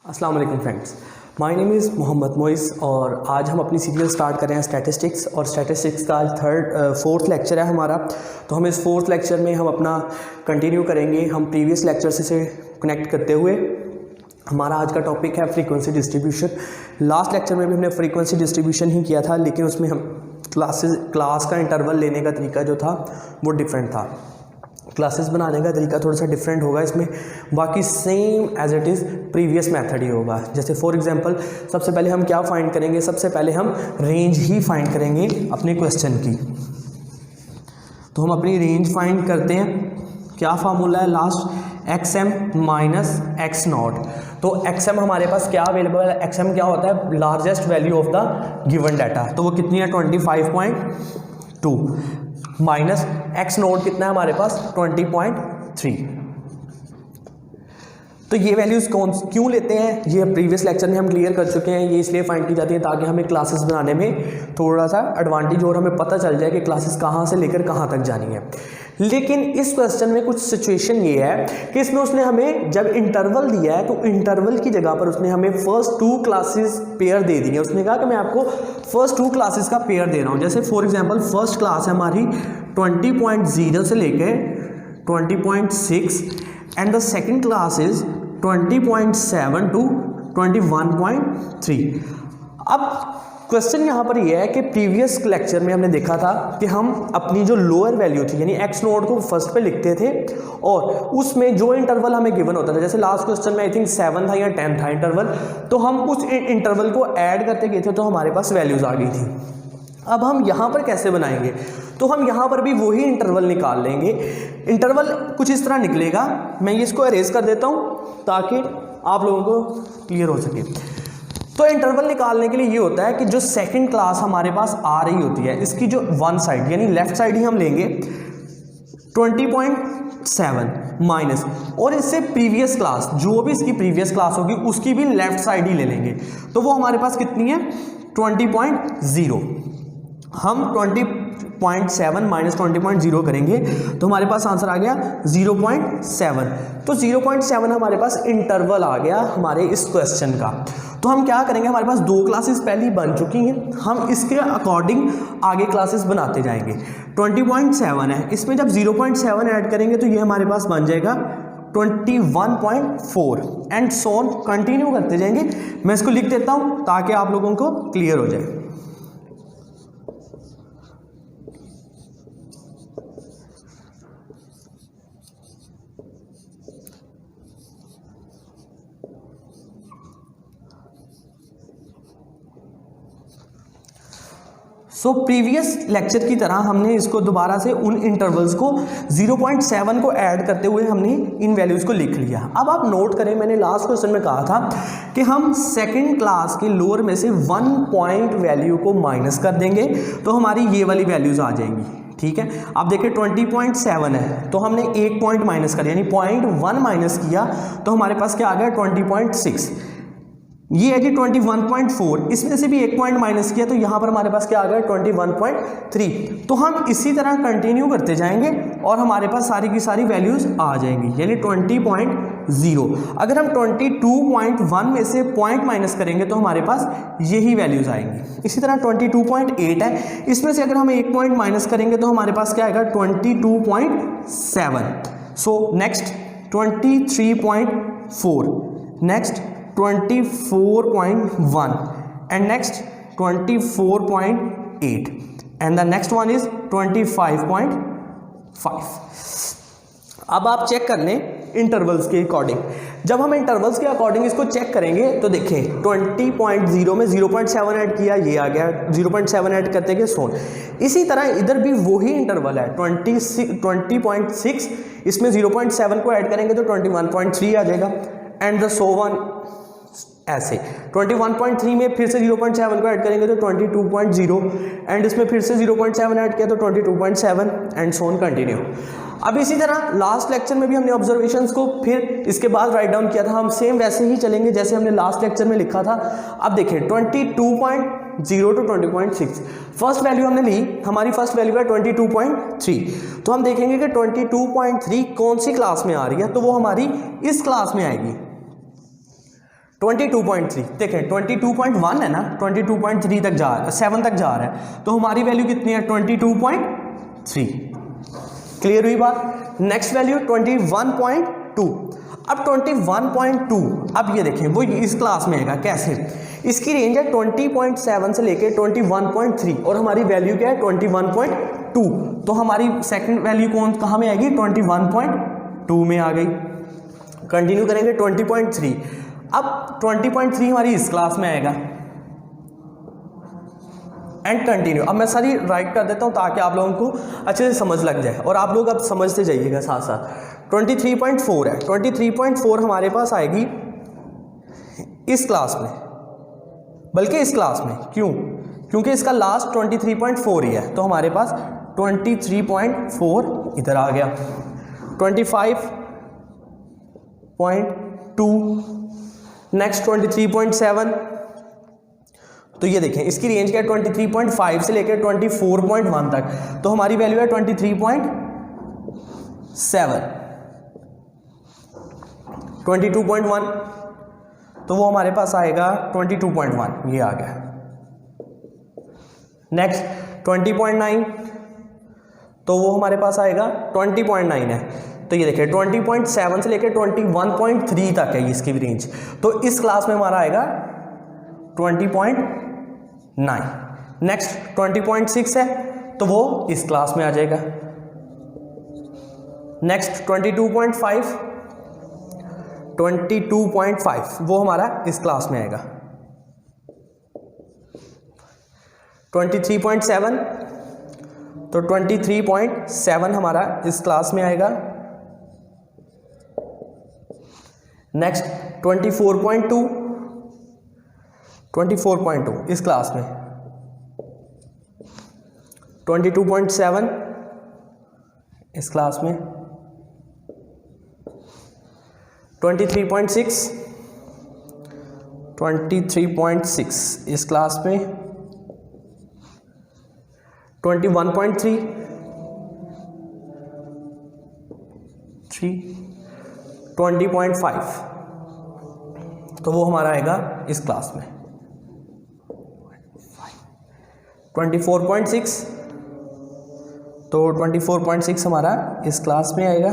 अस्सलाम वालेकुम friends, my name is Mohammad Moiz और आज हम अपनी सीरियल स्टार्ट कर रहे हैं स्टैटिस्टिक्स। और स्टैटिस्टिक्स का आज फोर्थ लेक्चर है हमारा। तो हम इस फोर्थ लेक्चर में हम अपना कंटिन्यू करेंगे हम प्रीवियस लेक्चर से कनेक्ट करते हुए। हमारा आज का टॉपिक है फ्रीक्वेंसी डिस्ट्रीब्यूशन। लास्ट लेक्चर में भी हमने फ्रीक्वेंसी डिस्ट्रीब्यूशन ही किया था, लेकिन उसमें हम क्लास का इंटरवल लेने का तरीका जो था वो डिफरेंट था। क्लासेस बनाने का तरीका थोड़ा सा डिफरेंट होगा इसमें, बाकी same as it is previous method ही होगा। जैसे फॉर एग्जांपल सबसे पहले हम क्या फाइंड करेंगे, सबसे पहले हम रेंज ही फाइंड करेंगे अपने क्वेश्चन की। तो हम अपनी रेंज फाइंड करते हैं। क्या फार्मूला है last, XM minus x not. तो एक्सएम हमारे पास क्या अवेलेबल है, एक्सएम क्या होता है, largest value of the given data. तो वो कितनी है 25.2 माइनस एक्स नोट कितना है हमारे पास 20.3। तो ये वैल्यूज़ क्यों लेते हैं, ये प्रीवियस लेक्चर में हम क्लियर कर चुके हैं। ये इसलिए फाइंड की जाती है ताकि हमें क्लासेस बनाने में थोड़ा सा एडवांटेज और हमें पता चल जाए कि क्लासेस कहाँ से लेकर कहाँ तक जानी है। लेकिन इस क्वेश्चन में कुछ सिचुएशन ये है कि इसमें उसने हमें जब इंटरवल दिया है तो इंटरवल की जगह पर उसने हमें फर्स्ट 2 क्लासेस पेयर दे दी है। उसने कहा कि मैं आपको फर्स्ट 2 क्लासेस का पेयर दे रहा हूँ। जैसे फॉर एग्जांपल फर्स्ट क्लास है हमारी 20.0 से लेकर 20.6 and the second class is 20.7 to 21.3। अब क्वेश्चन यहाँ पर यह है कि प्रीवियस लेक्चर में हमने देखा था कि हम अपनी जो लोअर वैल्यू थी यानी एक्स नोट को फर्स्ट पे लिखते थे और उसमें जो इंटरवल हमें गिवन होता था, जैसे लास्ट क्वेश्चन में आई थिंक 7 था या 10 था इंटरवल, तो हम उस इंटरवल को ऐड करते गए थे तो हमारे पास वैल्यूज आ गई थी। अब हम यहाँ पर कैसे बनाएंगे, तो हम यहाँ पर भी वही इंटरवल निकाल लेंगे। इंटरवल कुछ इस तरह निकलेगा, मैं इसको एरेज कर देता हूँ ताकि आप लोगों को क्लियर हो सके। तो इंटरवल निकालने के लिए ये होता है कि जो सेकंड क्लास हमारे पास आ रही होती है इसकी जो वन साइड यानी लेफ्ट साइड ही हम लेंगे 20.7 माइनस, और इससे प्रीवियस क्लास जो भी इसकी प्रीवियस क्लास होगी उसकी भी लेफ्ट साइड ही ले लेंगे। तो वो हमारे पास कितनी है 20.0। हम 20.7 माइनस 20.0 करेंगे तो हमारे पास आंसर आ गया 0.7। तो 0.7 हमारे पास इंटरवल आ गया हमारे इस क्वेश्चन का। तो हम क्या करेंगे, हमारे पास 2 क्लासेस पहले ही बन चुकी हैं, हम इसके अकॉर्डिंग आगे क्लासेस बनाते जाएंगे। 20.7 है, इसमें जब 0.7 ऐड करेंगे तो ये हमारे पास बन जाएगा 21.4 एंड सो ऑन कंटिन्यू करते जाएंगे। मैं इसको लिख देता हूँ ताकि आप लोगों को क्लियर हो जाए। सो प्रीवियस लेक्चर की तरह हमने इसको दोबारा से उन इंटरवल्स को 0.7 को ऐड करते हुए हमने इन वैल्यूज़ को लिख लिया। अब आप नोट करें, मैंने लास्ट क्वेश्चन में कहा था कि हम सेकंड क्लास के लोअर में से 1 पॉइंट वैल्यू को माइनस कर देंगे तो हमारी ये वाली वैल्यूज़ आ जाएंगी। ठीक है, आप देखिए 20.7 है तो हमने 1 पॉइंट माइनस कर यानी 0.1 माइनस किया तो हमारे पास क्या आ गया 20.6। ये है जी 21.4, इसमें से भी 1 पॉइंट माइनस किया तो यहाँ पर हमारे पास क्या आ गया 21.3। तो हम इसी तरह कंटिन्यू करते जाएंगे और हमारे पास सारी की सारी वैल्यूज़ आ जाएंगी यानी 20.0। अगर हम 22.1 में से पॉइंट माइनस करेंगे तो हमारे पास यही वैल्यूज़ आएंगी। इसी तरह 22.8 है, इसमें से अगर हम 1 पॉइंट माइनस करेंगे तो हमारे पास क्या आएगा 22.7। So next 23.4, next 24.1 and next 24.8 and the next one is 25.5। अब आप चेक कर लें इंटरवल्स के अकॉर्डिंग। जब हम इंटरवल्स के अकॉर्डिंग इसको चेक करेंगे तो देखें 20.0 में 0.7 ऐड किया, ये आ गया 0.7 ऐड करते गए सोन। इसी तरह इधर भी वही इंटरवल है 20.6, इसमें 0.7 को ऐड करेंगे तो 21.3 आ जाएगा एंड द सो वन ऐसे। 21.3 में फिर से 0.7 को ऐड करेंगे तो 22.0 एंड इसमें फिर से 0.7 ऐड किया तो 22.7 एंड सो ऑन कंटिन्यू। अब इसी तरह लास्ट लेक्चर में भी हमने ऑब्जर्वेशंस को फिर इसके बाद राइट डाउन किया था, हम सेम वैसे ही चलेंगे जैसे हमने लास्ट लेक्चर में लिखा था। अब देखिए 22.0 टू 20.6 फर्स्ट वैल्यू हमने ली, हमारी फर्स्ट वैल्यू है 22.3। तो हम देखेंगे कि 22.3 कौन सी क्लास में आ रही है, तो वो हमारी इस क्लास में आएगी 22.3 देखें 22.1 है ना, 22.3 तक जा 7 तक जा रहा है, तो हमारी वैल्यू कितनी है 22.3। क्लियर हुई बात। Next value 21.2। अब 21.2, अब ये देखें वो इस क्लास में आएगा कैसे, इसकी रेंज है 20.7 से लेके 21.3 और हमारी वैल्यू क्या है 21.2, तो हमारी सेकंड वैल्यू कहाँ में आएगी 21.2 में आ गई। कंटिन्यू करेंगे 20.3, अब 20.3 हमारी इस क्लास में आएगा एंड कंटिन्यू। अब मैं सारी राइट कर देता हूँ ताकि आप लोगों को अच्छे से समझ लग जाए और आप लोग अब समझते जाइएगा साथ साथ। 23.4 है, 23.4 हमारे पास आएगी इस क्लास में, बल्कि इस क्लास में, क्यों, क्योंकि इसका लास्ट 23.4 ही है, तो हमारे पास 23.4 इधर आ गया। 25.2, नेक्स्ट 23.7, तो ये देखें इसकी रेंज क्या है 23.5 से लेकर 24.1 तक, तो हमारी वैल्यू है 23.7। 22.1 तो वो हमारे पास आएगा 22.1, ये आ गया। नेक्स्ट 20.9 तो वो हमारे पास आएगा 20.9 है, तो ये देखिए 20.7 से लेकर 21.3 तक है इसकी भी रेंज, तो इस क्लास में हमारा आएगा 20.9। नेक्स्ट 20.6 है तो वो इस क्लास में आ जाएगा। नेक्स्ट 22.5 वो हमारा इस क्लास में आएगा। 23.7 तो 23.7 हमारा इस क्लास में आएगा। नेक्स्ट 24.2 इस क्लास में। 22.7 इस क्लास में। 23.6 इस क्लास में। 21.3 20.5 तो वो हमारा आएगा इस क्लास में। 24.6 तो 24.6 हमारा इस क्लास में आएगा।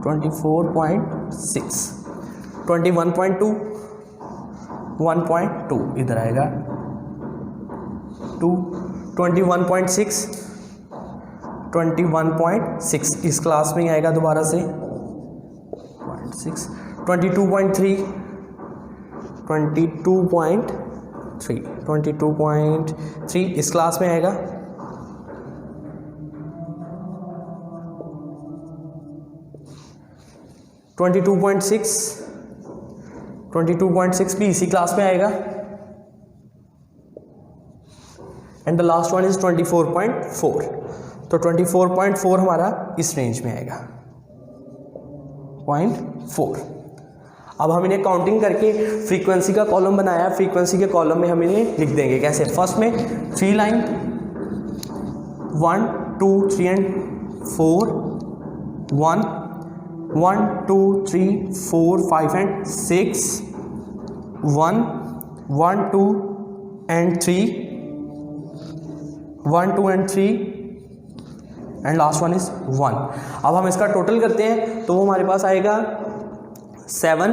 24.6 21.2 1.2 इधर आएगा। 21.6 इस क्लास में ही आएगा दोबारा से। 22.3 इस क्लास में आएगा। 22.6 भी इसी क्लास में आएगा। And the last one is 24.4 तो 24.4 हमारा इस रेंज में आएगा। 0.4। अब हम इन्हें काउंटिंग करके फ्रीक्वेंसी का कॉलम बनाया। फ्रीक्वेंसी के कॉलम में हम इन्हें लिख देंगे कैसे। फर्स्ट में 3 line 1 2 3 and 4 1 1 2 3 4 5 and 6 1 1 2 and 3 1 2 and 3 and last one is 1। अब हम इसका टोटल करते हैं तो वो हमारे पास आएगा 7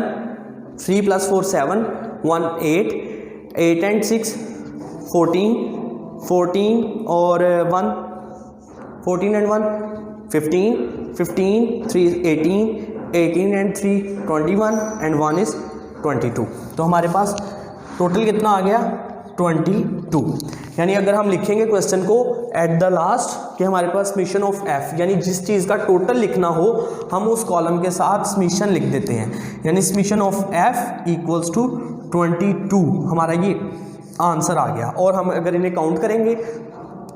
3 + 4 7 1 8 8 एंड 6 14 14 और 1 14 एंड 1 15 15 3 18 18 एंड 3 21 एंड 1 इज 22। तो हमारे पास टोटल कितना आ गया 22। यानी अगर हम लिखेंगे क्वेश्चन को एट द लास्ट कि हमारे पास समीशन ऑफ एफ, यानी जिस चीज़ का टोटल लिखना हो हम उस कॉलम के साथ समीशन लिख देते हैं। यानी summation of f equals to 22 हमारा ये आंसर आ गया। और हम अगर इन्हें काउंट करेंगे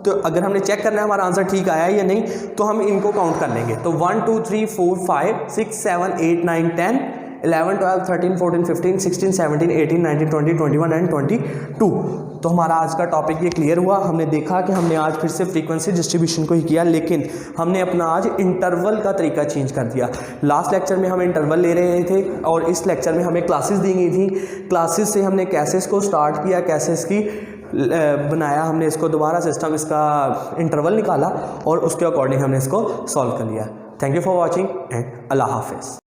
तो अगर हमने चेक करना है हमारा आंसर ठीक आया है या नहीं तो हम इनको काउंट कर लेंगे। तो 1 2 3 4 5 6 7 8 9 10 11, 12, 13, 14, 15, 16, 17, 18, 19, 20, 21 एंड 22। तो हमारा आज का टॉपिक ये क्लियर हुआ। हमने देखा कि हमने आज फिर से फ्रीक्वेंसी डिस्ट्रीब्यूशन को ही किया, लेकिन हमने अपना आज इंटरवल का तरीका चेंज कर दिया। लास्ट लेक्चर में हम इंटरवल ले रहे थे और इस लेक्चर में हमें क्लासेस दी गई थी। क्लासेस से हमने कैसेस को स्टार्ट किया, कैसेस की बनाया, हमने इसको दोबारा सिस्टम इसका इंटरवल निकाला और उसके अकॉर्डिंग हमने इसको सॉल्व कर लिया। Thank you for watching and अल्लाह हाफिज़।